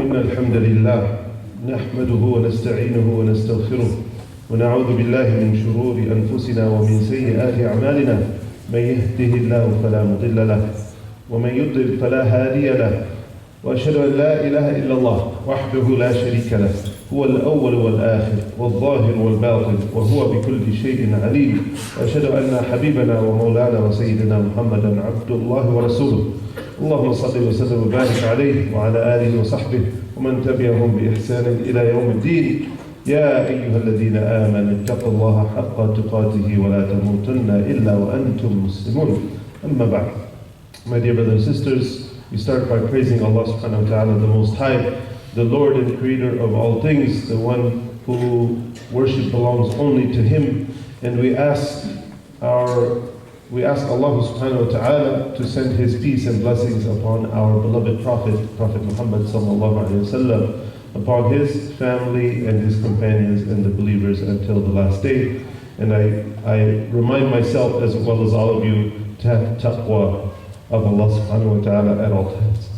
إن الحمد لله نحمده ونستعينه ونستغفره ونعوذ بالله من شرور أنفسنا ومن سيئات أعمالنا من يهده الله فلا مضل له ومن يضلل فلا هادي له وأشهد أن لا إله إلا الله وحده لا شريك له هو الأول والآخر والظاهر والباطن وهو بكل شيء عليم وأشهد أن حبيبنا ومولانا وسيدنا محمدا عبد الله ورسوله اللهم صل وسلم وبارك عليه وعلى آله وصحبه ومن تبعهم بإحسان إلى يوم الدين يا أيها الذين آمنوا اتقوا الله حق تقاته ولا تموتن إلا وأنتم مسلمون أما بعد. My dear brothers and sisters, we start by praising Allah subhanahu wa ta'ala, the Most High, the Lord and Creator of all things, the one who worship belongs only to Him, and we ask Allah subhanahu wa ta'ala to send His peace and blessings upon our beloved Prophet Muhammad sallallahu alayhi wa sallam, upon his family and his companions and the believers until the last day. And I remind myself as well as all of you to have taqwa of Allah subhanahu wa ta'ala at all times.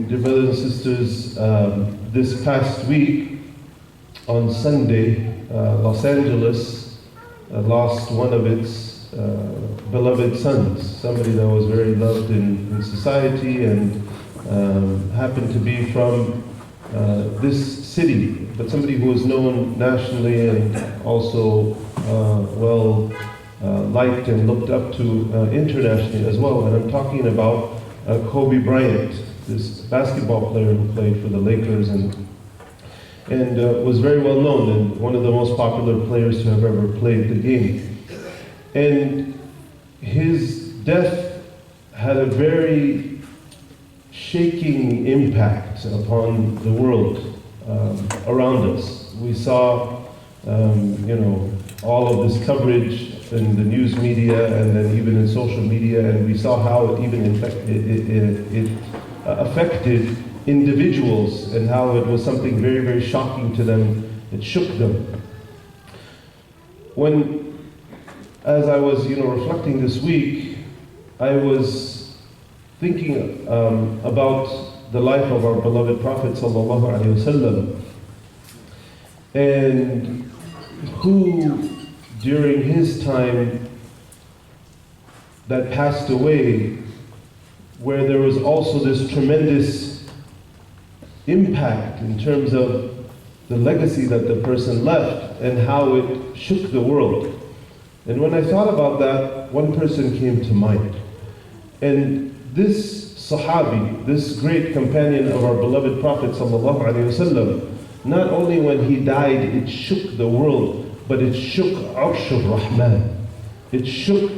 Dear brothers and sisters, this past week on Sunday, Los Angeles lost one of its beloved sons, somebody that was very loved in society and happened to be from this city, but somebody who was known nationally and also well liked and looked up to internationally as well. And I'm talking about Kobe Bryant, this basketball player who played for the Lakers and was very well known and one of the most popular players to have ever played the game. And his death had a very shaking impact upon the world around us. We saw, all of this coverage in the news media and then even in social media, and we saw how it even affected individuals and how it was something very, very shocking to them. It shook them. As I was, reflecting this week, I was thinking about the life of our beloved Prophet sallallahu alaihi wasallam, and who, during his time that passed away, where there was also this tremendous impact in terms of the legacy that the person left and how it shook the world. And when I thought about that, one person came to mind. And this Sahabi, this great companion of our beloved Prophet sallallahu alaihi wasallam, not only when he died it shook the world, but it shook Arsh al-Rahman. It shook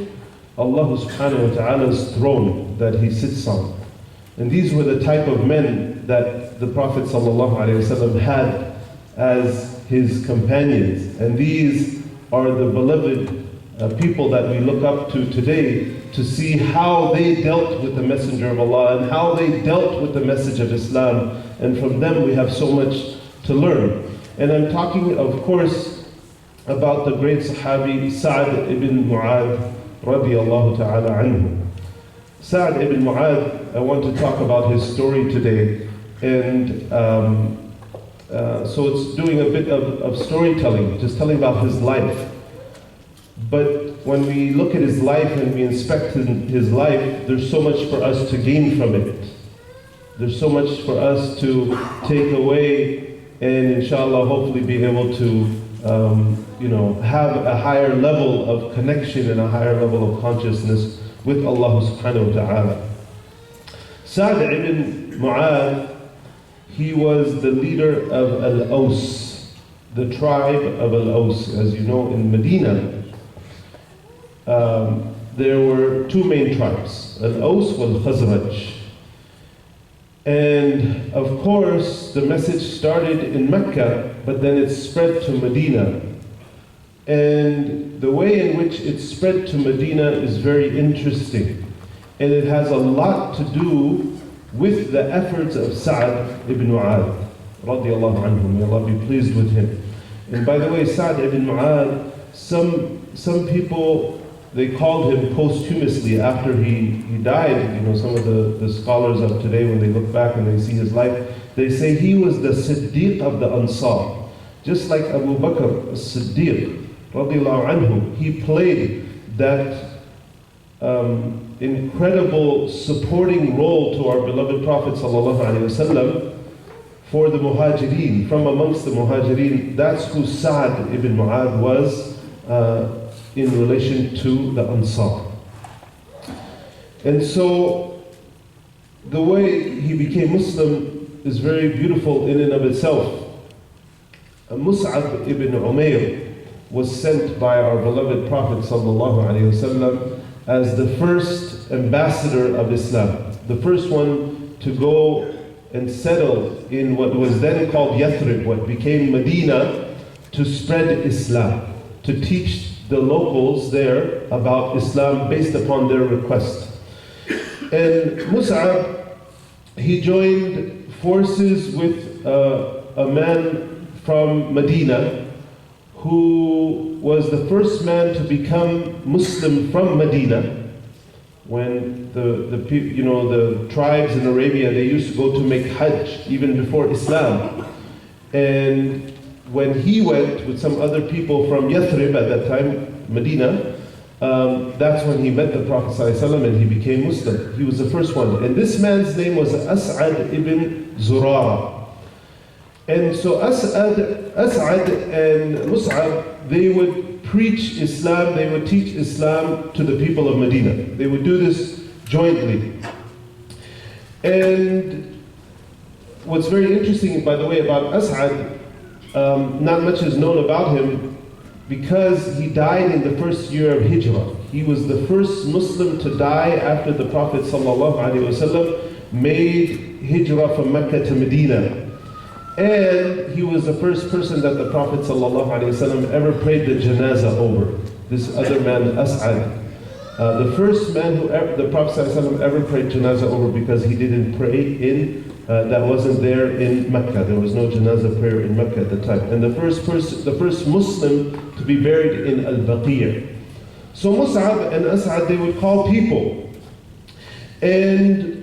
Allah subhanahu wa ta'ala's throne that he sits on. And these were the type of men that the Prophet sallallahu alaihi wasallam had as his companions. And these are the beloved people that we look up to today to see how they dealt with the Messenger of Allah and how they dealt with the message of Islam. And from them we have so much to learn. And I'm talking, of course, about the great Sahabi Sa'd ibn Mu'adh radiyallahu ta'ala anhu. Sa'd ibn Mu'adh, I want to talk about his story today. And so it's doing a bit of storytelling, just telling about his life. But when we look at his life and we inspect his life, there's so much for us to gain from it. There's so much for us to take away and inshallah hopefully be able to have a higher level of connection and a higher level of consciousness with Allah subhanahu wa ta'ala. Sa'd ibn Mu'adh, he was the leader of Al-Aws, the tribe of Al-Aws. As you know, in Medina, there were two main tribes, Al-Aws wal Khazraj. And of course, the message started in Mecca, but then it spread to Medina. And the way in which it spread to Medina is very interesting. And it has a lot to do with the efforts of Sa'd ibn Mu'adh, radiyallahu anhu, may Allah be pleased with him. And by the way, Sa'd ibn Mu'adh, some people they called him posthumously after he died. You know, some of the scholars of today, when they look back and they see his life, they say he was the Siddiq of the Ansar. Just like Abu Bakr as-Siddiq, radiallahu anhu, he played that incredible supporting role to our beloved Prophet sallallahu alaihi wasallam for the Muhajirin. From amongst the Muhajirin, that's who Sa'd ibn Mu'adh was in relation to the Ansar. And so the way he became Muslim is very beautiful in and of itself. Mus'ab ibn Umayr was sent by our beloved Prophet sallallahu alaihi wasallam as the first ambassador of Islam, the first one to go and settle in what was then called Yathrib, what became Medina, to spread Islam, to teach the locals there about Islam based upon their request. And Mus'ab, he joined forces with a man from Medina who was the first man to become Muslim from Medina. When the tribes in Arabia, they used to go to make Hajj even before Islam. And when he went with some other people from Yathrib at that time, Medina, that's when he met the Prophet ﷺ and he became Muslim. He was the first one. And this man's name was As'ad ibn Zurara. And so As'ad and Mus'ab, they would preach Islam, they would teach Islam to the people of Medina. They would do this jointly. And what's very interesting, by the way, about As'ad, not much is known about him because he died in the first year of Hijrah. He was the first Muslim to die after the Prophet ﷺ made Hijrah from Mecca to Medina. And he was the first person that the Prophet ﷺ ever prayed the janazah over. This other man, As'ad. The first man who the Prophet ﷺ ever prayed janazah over, because he didn't pray in, that wasn't there in Mecca. There was no janazah prayer in Mecca at the time. And the first Muslim to be buried in Al-Baqiyah. So Mus'ab and As'ad, they would call people. And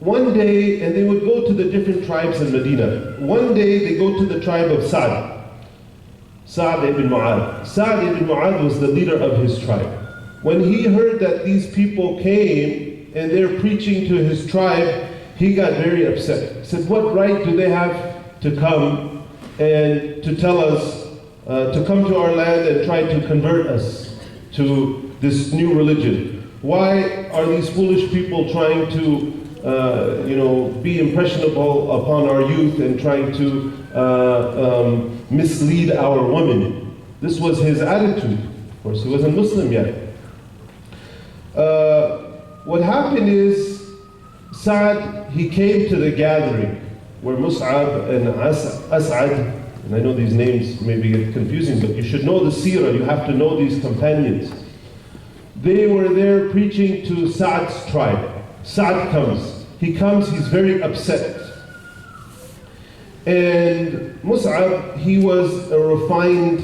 one day, and they would go to the different tribes in Medina. One day they go to the tribe of Sa'd ibn Mu'adh. Sa'd ibn Mu'adh was the leader of his tribe. When he heard that these people came and they're preaching to his tribe, he got very upset. He said, what right do they have to come and to tell us, to come to our land and try to convert us to this new religion? Why are these foolish people trying to be impressionable upon our youth and trying to mislead our women? This was his attitude. Of course, he wasn't Muslim yet. What happened is, Sa'd, he came to the gathering where Mus'ab and As'ad, and I know these names may be confusing, but you should know the seerah, you have to know these companions. They were there preaching to Sa'd's tribe. Sa'd comes. He comes, he's very upset. And Mus'ab, he was a refined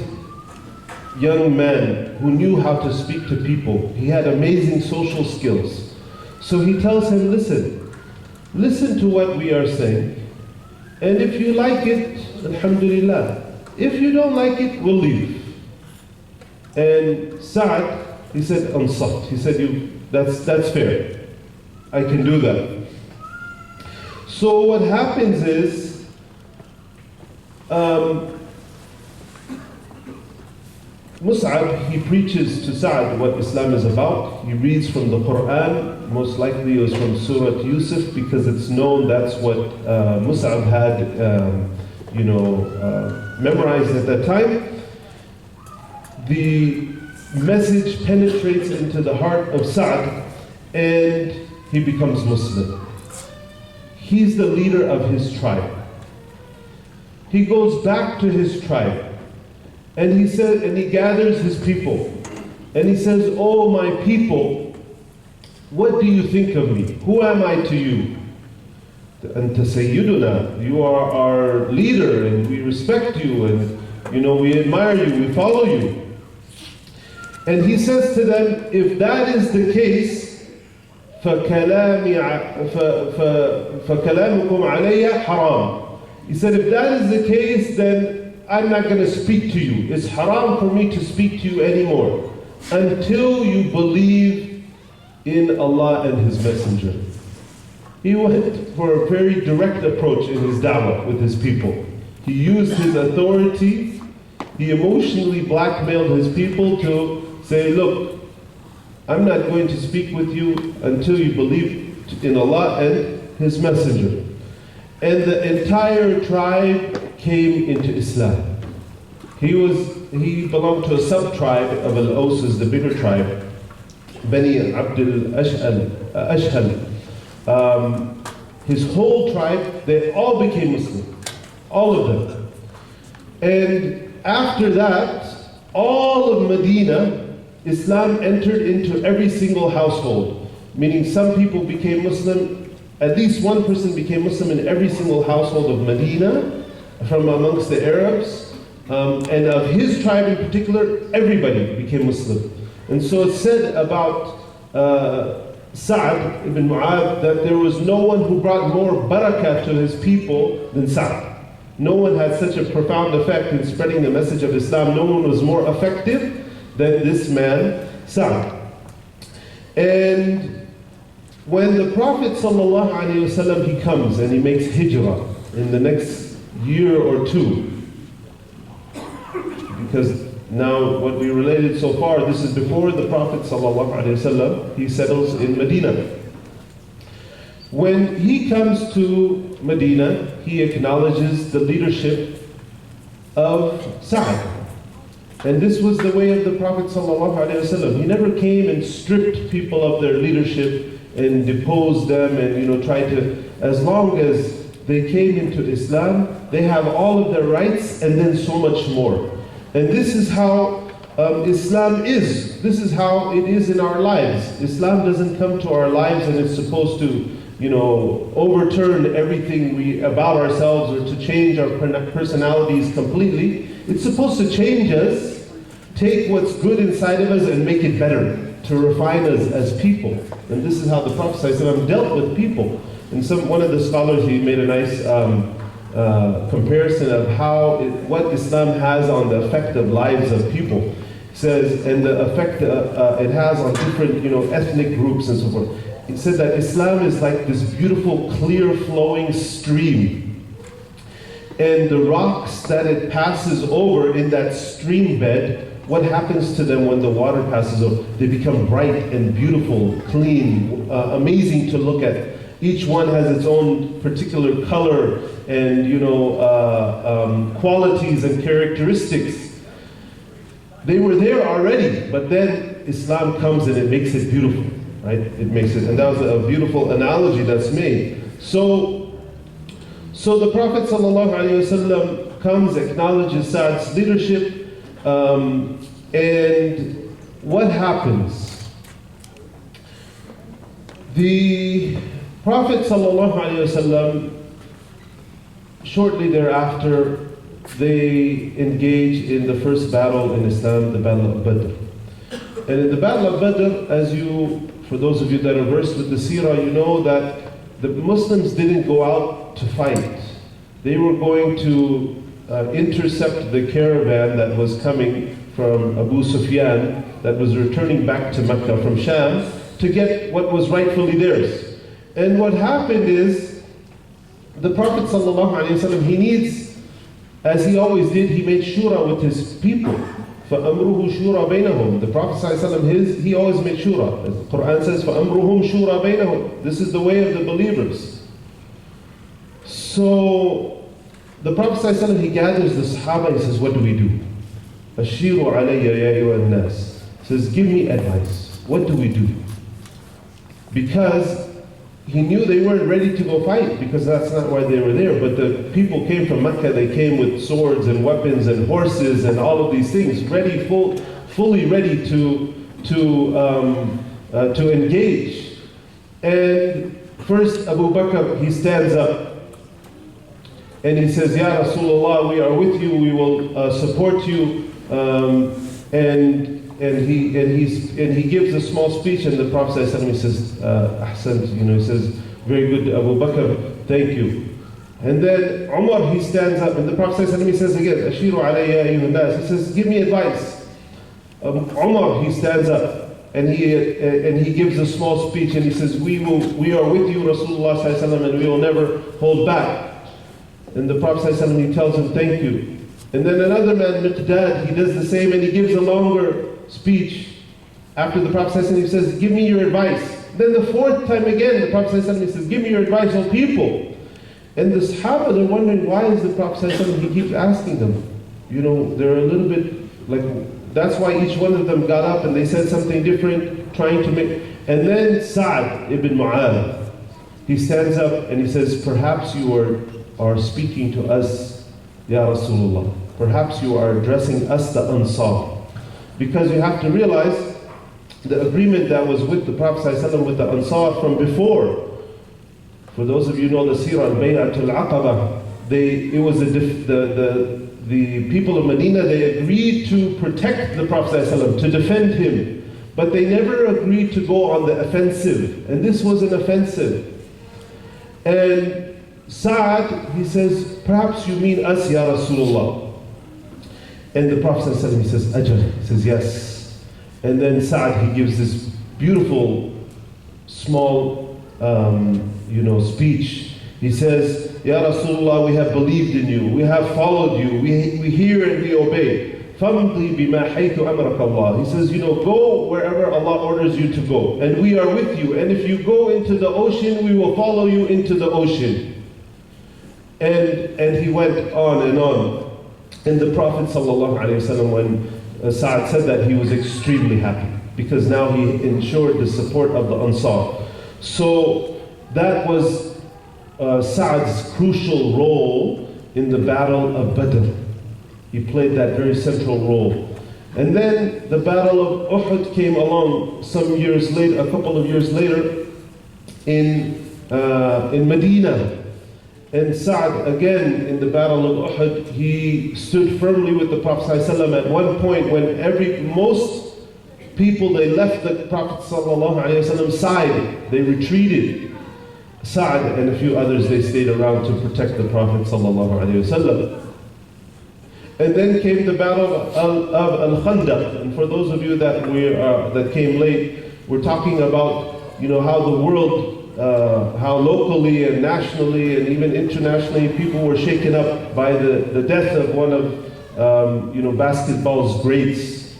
young man who knew how to speak to people. He had amazing social skills. So he tells him, listen to what we are saying. And if you like it, alhamdulillah. If you don't like it, we'll leave. And Sa'd, he said, Ansat. He said, that's fair. I can do that. So what happens is, Mus'ab, he preaches to Sa'd what Islam is about. He reads from the Quran. Most likely it was from Surah Yusuf, because it's known that's what Mus'ab had memorized at that time. The message penetrates into the heart of Sa'd, and he becomes Muslim. He's the leader of his tribe. He goes back to his tribe, and he says, and he gathers his people, and he says, "Oh my people, what do you think of me? Who am I to you? Anta Sayyiduna, you are our leader, and we respect you, and we admire you, we follow you." And he says to them, if that is the case, فَكَلَامُكُمْ عَلَيَّ حَرَامٌ. He said, if that is the case, then I'm not going to speak to you. It's haram for me to speak to you anymore until you believe in Allah and His Messenger. He went for a very direct approach in his da'wah with his people. He used his authority. He emotionally blackmailed his people to say, look, I'm not going to speak with you until you believe in Allah and His Messenger. And the entire tribe came into Islam. He belonged to a sub-tribe of Al-Aus, the bigger tribe, Bani Abdul Ashhal. His whole tribe, they all became Muslim. All of them. And after that, all of Medina, Islam entered into every single household. Meaning some people became Muslim, at least one person became Muslim in every single household of Medina, from amongst the Arabs. And of his tribe in particular, everybody became Muslim. And so it's said about Sa'd ibn Mu'adh that there was no one who brought more barakah to his people than Sa'd. No one had such a profound effect in spreading the message of Islam. No one was more effective than this man, Sa'd. And when the Prophet ﷺ, he comes and he makes hijrah in the next year or two, because now what we related so far, this is before the Prophet ﷺ, he settles in Medina. When he comes to Medina, he acknowledges the leadership of Sa'd. And this was the way of the Prophet ﷺ. He never came and stripped people of their leadership and deposed them and tried to, as long as they came into Islam, they have all of their rights and then so much more. And this is how Islam is. This is how it is in our lives. Islam doesn't come to our lives and it's supposed to, overturn everything about ourselves or to change our personalities completely. It's supposed to change us, take what's good inside of us and make it better, to refine us as people. And this is how the Prophet ﷺ dealt with people. And one of the scholars, he made a nice comparison of what Islam has on the effect of lives of people. He says, and the effect it has on different ethnic groups and so forth. He said that Islam is like this beautiful, clear flowing stream. And the rocks that it passes over in that stream bed, what happens to them when the water passes over? They become bright and beautiful, clean, amazing to look at. Each one has its own particular color and qualities and characteristics. They were there already, but then Islam comes and it makes it beautiful, right? It makes it, and that was a beautiful analogy that's made. So the Prophet ﷺ comes, acknowledges Sa'd's leadership, and what happens? The Prophet ﷺ, shortly thereafter, they engage in the first battle in Islam, the Battle of Badr. And in the Battle of Badr, for those of you that are versed with the seerah, you know that the Muslims didn't go out to fight. They were going to intercept the caravan that was coming from Abu Sufyan, that was returning back to Mecca from Sham, to get what was rightfully theirs. And what happened is, the Prophet ﷺ, he needs, as he always did, he made shura with his people. فَأَمْرُهُ شُورَى بَيْنَهُمْ. The Prophet ﷺ, he always made shura. As the Quran says, فَأَمْرُهُمْ شُورَى بَيْنَهُمْ. This is the way of the believers. So, the Prophet ﷺ, he gathers the Sahaba, he says, what do we do? أَشِيرُ عَلَيَّ يَا أَيُّهَا النَّاسِ. He says, give me advice. What do we do? Because he knew they weren't ready to go fight, because that's not why they were there. But the people came from Mecca, they came with swords and weapons and horses and all of these things, ready, fully ready to engage. And first Abu Bakr, he stands up and he says, Ya Rasulullah, we are with you, we will support you. And he gives a small speech, and the Prophet ﷺ says, Ahsant, he says, very good, Abu Bakr, thank you. And then Umar, he stands up, and the Prophet ﷺ says again, Ashiru alayya ayyuhan nas, he says, give me advice. Umar, he stands up, and he gives a small speech, and he says, we are with you, Rasulullah ﷺ, and we will never hold back. And the Prophet ﷺ, he tells him, thank you. And then another man, Miqdad, he does the same, and he gives a longer speech. After the Prophet ﷺ, he says, give me your advice. Then the fourth time again, the Prophet ﷺ, he says, give me your advice, O people. And the Sahaba, they're wondering, why is the Prophet ﷺ, he keeps asking them. They're a little bit like, that's why each one of them got up and they said something different, trying to make. And then Sa'd ibn Mu'adh, he stands up and he says, perhaps you are speaking to us, Ya Rasulullah. Perhaps you are addressing us, the Ansar. Because you have to realize the agreement that was with the Prophet ﷺ with the Ansar from before. For those of you who know the Seerah, Bay'atul Aqaba, it was the people of Medina, they agreed to protect the Prophet ﷺ, to defend him. But they never agreed to go on the offensive. And this was an offensive. And Sa'd, he says, perhaps you mean us, Ya Rasulullah. And the Prophet ﷺ, he says, Ajal. He says, yes. And then Sa'd, he gives this beautiful, small, speech. He says, Ya Rasulullah, we have believed in you. We have followed you. We hear and we obey. فَمْضِي بِمَا حَيْثُ أَمْرَكَ اللَّهِ. He says, go wherever Allah orders you to go. And we are with you. And if you go into the ocean, we will follow you into the ocean. And he went on and on. And the Prophet ﷺ, when Sa'd said that, he was extremely happy. Because now he ensured the support of the Ansar. So that was Sa'd's crucial role in the Battle of Badr. He played that very central role. And then the Battle of Uhud came along some years later, a couple of years later, in Medina. And Sa'd, again, in the Battle of Uhud, he stood firmly with the Prophet ﷺ at one point when most people, they left the Prophet ﷺ's side, they retreated. Sa'd and a few others, they stayed around to protect the Prophet ﷺ. And then came the Battle of Al-Khandaq. And for those of you that came late, we're talking about how the world, how locally and nationally and even internationally people were shaken up by the death of one of basketball's greats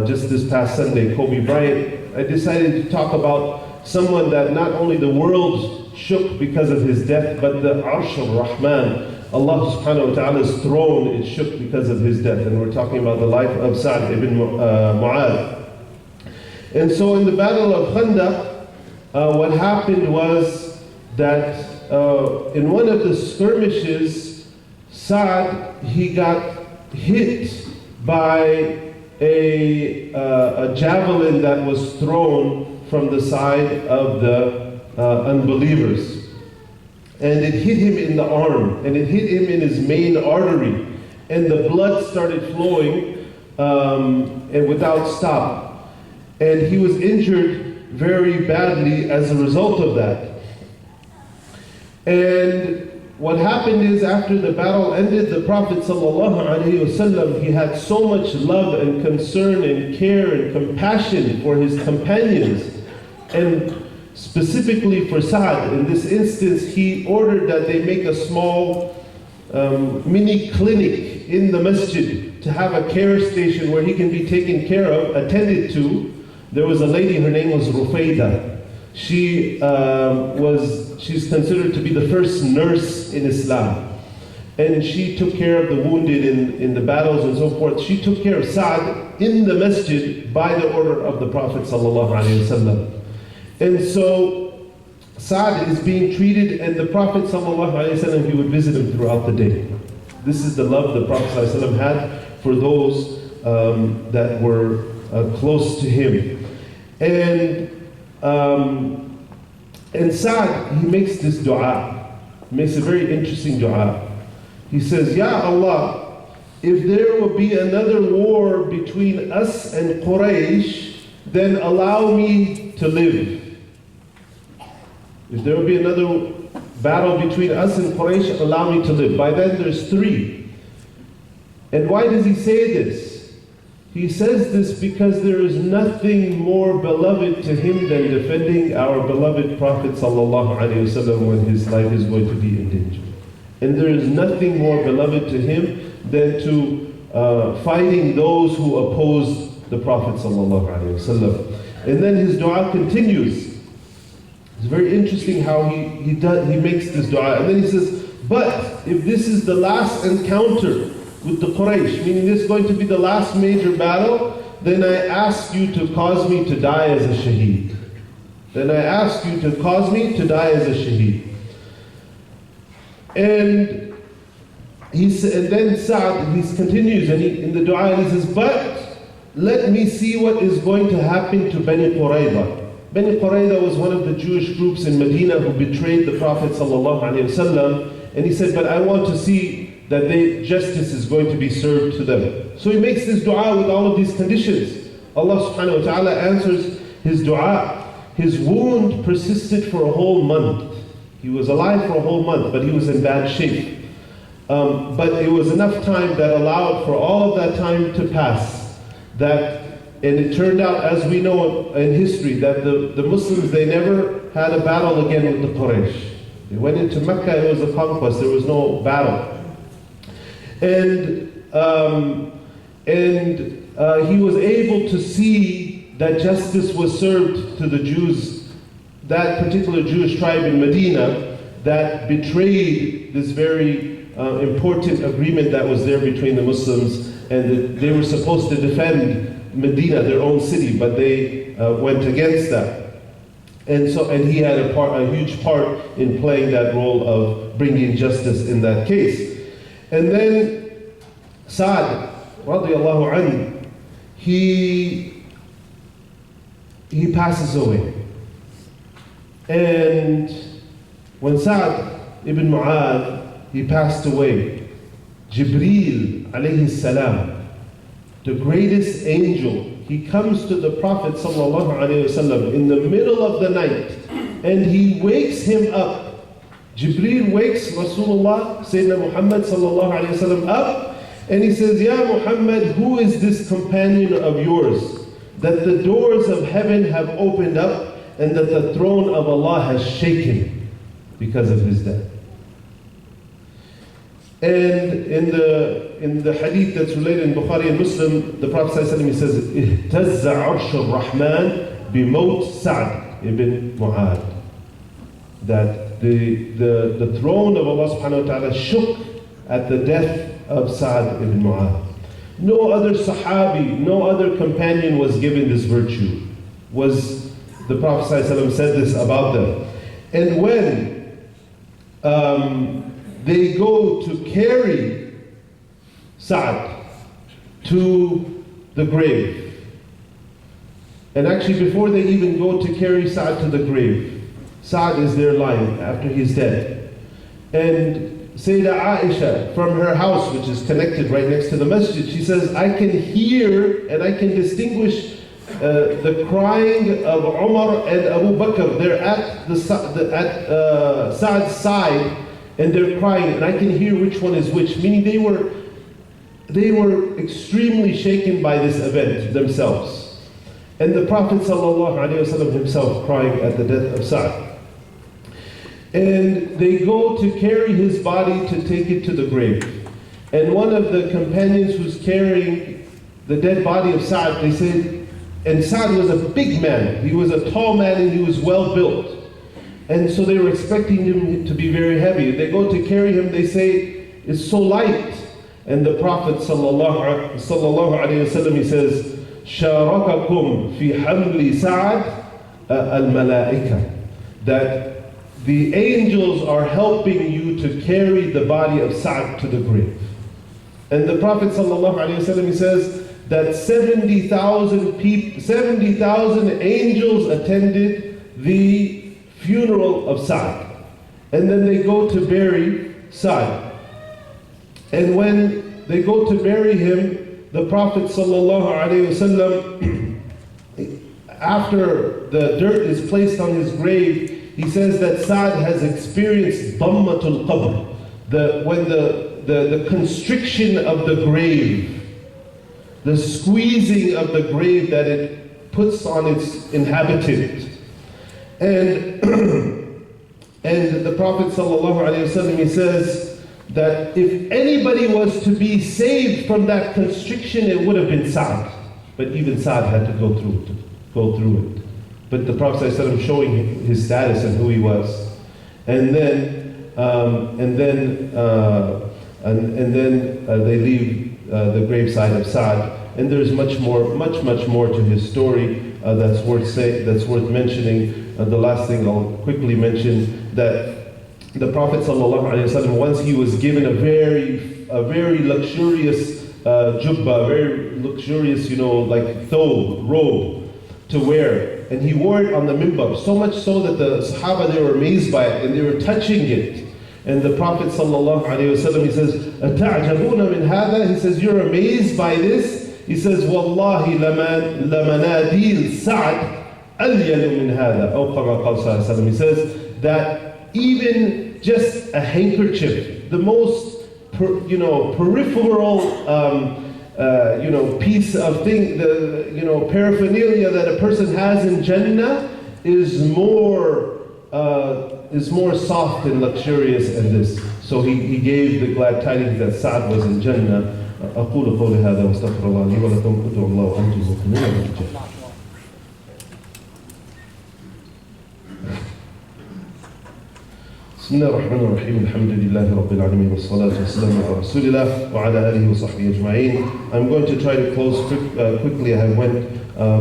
just this past Sunday, Kobe Bryant. I decided to talk about someone that not only the world shook because of his death, but the Arsh al-Rahman, Allah subhanahu wa ta'ala's throne, is shook because of his death. And we're talking about the life of Sa'd ibn Mu'adh. And so in the Battle of Khandaq, what happened was that in one of the skirmishes, Sa'd, he got hit by a javelin that was thrown from the side of the unbelievers. And it hit him in the arm, and it hit him in his main artery, and the blood started flowing and without stop. And he was injured very badly as a result of that. And what happened is, after the battle ended, the Prophet ﷺ, he had so much love and concern and care and compassion for his companions, and specifically for Sa'd. In this instance, he ordered that they make a small mini clinic in the masjid to have a care station where he can be taken care of, attended to. There was a lady, her name was Rufayda. She's considered to be the first nurse in Islam. And she took care of the wounded in the battles and so forth. She took care of Sa'd in the masjid by the order of the Prophet ﷺ. And so Sa'd is being treated, and the Prophet ﷺ, he would visit him throughout the day. This is the love the Prophet ﷺ had for those that were close to him. And Sa'd, he makes this dua. He makes a very interesting dua. He says, Ya Allah, if there will be another war between us and Quraysh, then allow me to live. If there will be another battle between us and Quraysh, allow me to live. By then there's 3. And why does he say this? He says this because there is nothing more beloved to him than defending our beloved Prophet ﷺ when his life is going to be in danger. And there is nothing more beloved to him than to fighting those who oppose the Prophet ﷺ. And then his dua continues. It's very interesting how he makes this dua. And then he says, but if this is the last encounter with the Quraysh, meaning this is going to be the last major battle, then I ask you to cause me to die as a shaheed. Then I ask you to cause me to die as a shaheed. And then Sa'd, he continues in the dua, and he says, but let me see what is going to happen to Bani Qurayza. Bani Qurayza was one of the Jewish groups in Medina who betrayed the Prophet ﷺ, and he said, but I want to see that justice is going to be served to them. So he makes this dua with all of these conditions. Allah subhanahu wa ta'ala answers his dua. His wound persisted for a whole month. He was alive for a whole month, but he was in bad shape. But it was enough time that allowed for all of that time to pass. And it turned out, as we know in history, that the Muslims, they never had a battle again with the Quraysh. They went into Mecca, it was a conquest, there was no battle. And he was able to see that justice was served to the Jews, that particular Jewish tribe in Medina that betrayed this very important agreement that was there between the Muslims, and they were supposed to defend Medina, their own city, but they went against that. And he had a huge part in playing that role of bringing justice in that case. And then Sa'd, radiallahu anhu, he passes away. And when Sa'd ibn Mu'adh, he passed away, Jibreel alayhi salam, the greatest angel, he comes to the Prophet ﷺ in the middle of the night, and he wakes him up. Jibreel wakes Rasulullah, Sayyidina Muhammad ﷺ up, and he says, Ya Muhammad, who is this companion of yours, that the doors of heaven have opened up, and that the throne of Allah has shaken because of his death? And in the hadith that's related in Bukhari and Muslim, the Prophet ﷺ, he says, اهتز عرش الرحمن بموت سعد ibn Mu'adh. That the throne of Allah subhanahu wa ta'ala shook at the death of Sa'd ibn Mu'adh. No other Sahabi, no other companion was given this virtue. The Prophet ﷺ said this about them. And when they go to carry Sa'd to the grave. And actually before they even go to carry Sa'd to the grave, Sa'd is there lying after he's dead. And Sayyidah Aisha, from her house, which is connected right next to the masjid, she says, I can hear and I can distinguish the crying of Umar and Abu Bakr. They're at Sa'd's side, and they're crying, and I can hear which one is which, meaning they were extremely shaken by this event themselves. And the Prophet ﷺ himself crying at the death of Sa'd. And they go to carry his body to take it to the grave. And one of the companions who's carrying the dead body of Sa'd, they said, and Sa'd was a big man, he was a tall man and he was well built. And so they were expecting him to be very heavy. They go to carry him, they say, it's so light. And the Prophet sallallahu alaihi wasallam, he says, شارككم في حمل سعد الملائكة, that the angels are helping you to carry the body of Sa'd to the grave. And the Prophet sallallahu alaihi wasallam, he says that 70,000 angels attended the funeral of Sa'd. And then they go to bury Sa'd. And when they go to bury him, the Prophet ﷺ, after the dirt is placed on his grave, he says that Sa'd has experienced dammatul qabr, when the constriction of the grave, the squeezing of the grave that it puts on its inhabitant. And and the Prophet ﷺ, he says that if anybody was to be saved from that constriction, it would have been Sa'd. But even Sa'd had to go through it. But the Prophet ﷺ showing his status and who he was. And then they leave the graveside of Sa'd. And there's much more to his story that's worth mentioning. The last thing I'll quickly mention, that the Prophet ﷺ, once he was given a very luxurious jubbah, a very luxurious, like robe to wear, and he wore it on the minbar, so much so that the Sahaba, they were amazed by it and they were touching it. And the Prophet ﷺ, he says, "Ata'jabuna min hada?" He says, "You're amazed by this?" He says, "Wallahi lamanadil Sa'd ألين من هذا." أو كما قال صلى الله عليه وسلم. He says that even just a handkerchief, the most peripheral piece of thing, paraphernalia that a person has in Jannah is more soft and luxurious than this. So he gave the glad tidings that Sa'd was in Jannah. أقول قولي هذا واستغفر الله لي ولكم ادعوا الله وأنتم مؤمنون بالجنة. بسم الله الرحمن الرحيم. الحمد لله رب العالمين والصلاة والسلام على رسول الله وعلى آله وصحبه أجمعين. I'm going to try to close quickly. I went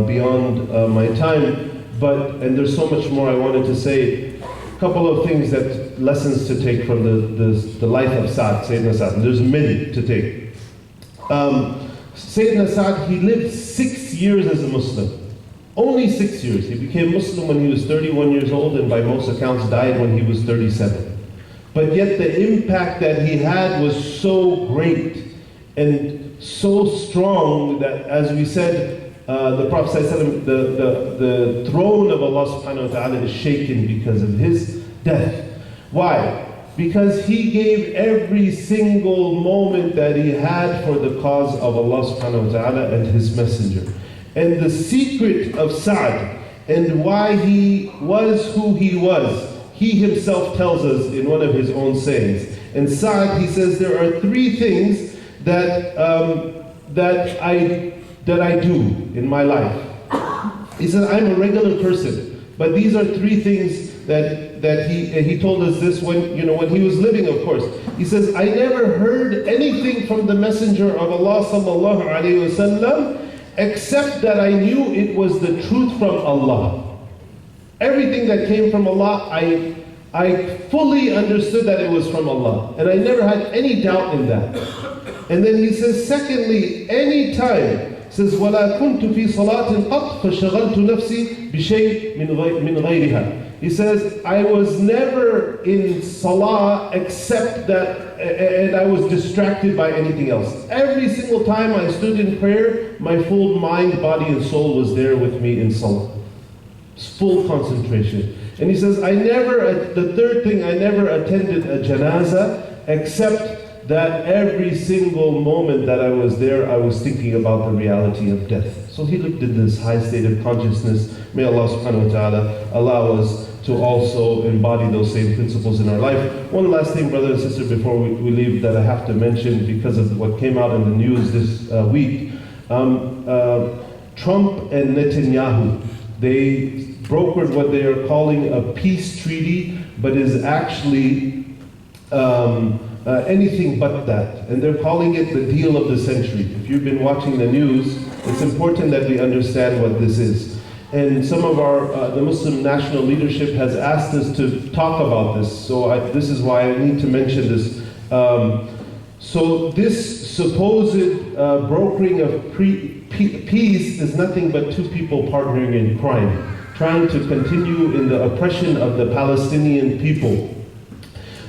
beyond my time, and there's so much more I wanted to say. A couple of things, lessons to take from the life of Sa'd, Sayyidina Sa'd. There's many to take. Sayyidina Sa'd, he lived 6 years as a Muslim. Only 6 years. He became Muslim when he was 31 years old, and by most accounts died when he was 37. But yet the impact that he had was so great and so strong that, as we said, the Prophet ﷺ, the throne of Allah subhanahu wa ta'ala is shaken because of his death. Why? Because he gave every single moment that he had for the cause of Allah subhanahu wa ta'ala and his messenger. And the secret of Sa'd and why he was who he was, he himself tells us in one of his own sayings. And Sa'd, he says, there are 3 things that I do in my life. He says, I'm a regular person, but these are 3 things that he told us this when he was living, of course. He says, I never heard anything from the Messenger of Allah sallallahu alaihi wasallam except that I knew it was the truth from Allah. Everything that came from Allah, I fully understood that it was from Allah, and I never had any doubt in that. And then he says, secondly, any time, says, وَلَا كُنْتُ فِي صَلَاةٍ قَطْ فَشَغَلْتُ نَفْسِي بِشَيْءٍ مِنْ غَيْرِهَا. He says, I was never in salah except that, and I was distracted by anything else. Every single time I stood in prayer, my full mind, body, and soul was there with me in salah. Full concentration. And he says, the third thing, I never attended a janazah except that every single moment that I was there, I was thinking about the reality of death. So he lived in this high state of consciousness. May Allah subhanahu wa ta'ala allow us to also embody those same principles in our life. One last thing, brother and sister, before we leave, that I have to mention because of what came out in the news this week. Trump and Netanyahu, they brokered what they are calling a peace treaty, but is actually anything but that. And they're calling it the deal of the century. If you've been watching the news, it's important that we understand what this is. And some of the Muslim national leadership has asked us to talk about this. So this is why I need to mention this. So this supposed brokering of peace is nothing but 2 people partnering in crime, trying to continue in the oppression of the Palestinian people.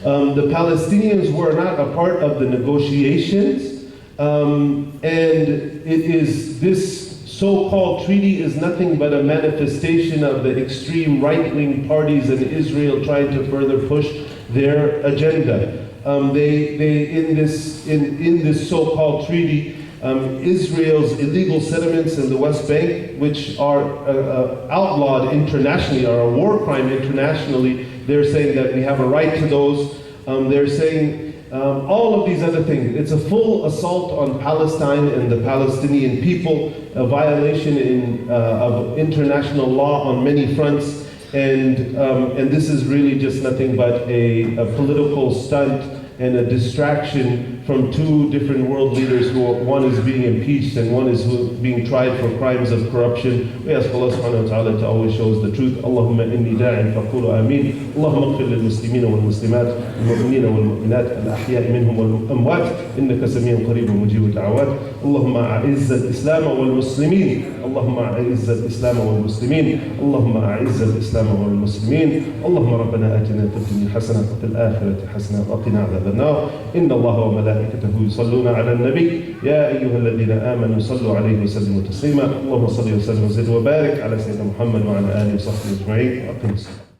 The Palestinians were not a part of the negotiations, And it is this so-called treaty is nothing but a manifestation of the extreme right-wing parties in Israel trying to further push their agenda. In this so-called treaty, Israel's illegal settlements in the West Bank, which are outlawed internationally, are a war crime internationally, they're saying that we have a right to those. They're saying all of these other things. It's a full assault on Palestine and the Palestinian people, a violation of international law on many fronts, and this is really just nothing but a political stunt and a distraction from two different world leaders who one is being impeached and one is being tried for crimes of corruption. We ask Allah subhanahu wa ta'ala to always show us the truth. Allahumma inni da'in faqulu ameen. Allahumma ighfir lil muslimina wal muslimat wal mu'minina wal mu'minat al ahya'i minhum wal amwat innaka sami'un qareebun mujibud da'awat. Allahumma a'izz al islam wal muslimin. Allahumma a'izz al islam wal muslimin. Allahumma a'izz al islam wal muslimin. Allahumma rabbana atina fid dunya hasanatan wa fil akhirati hasanatan wa qina adhaban nar. Inna Allaha wa ملائكته يصلون على النبي يا أيها الذين آمنوا صلوا عليه وسلموا تسليما اللهم صل وسلم وزد وبارك على سيدنا محمد وعلى آله وصحبه أجمعين وأقم الصلاة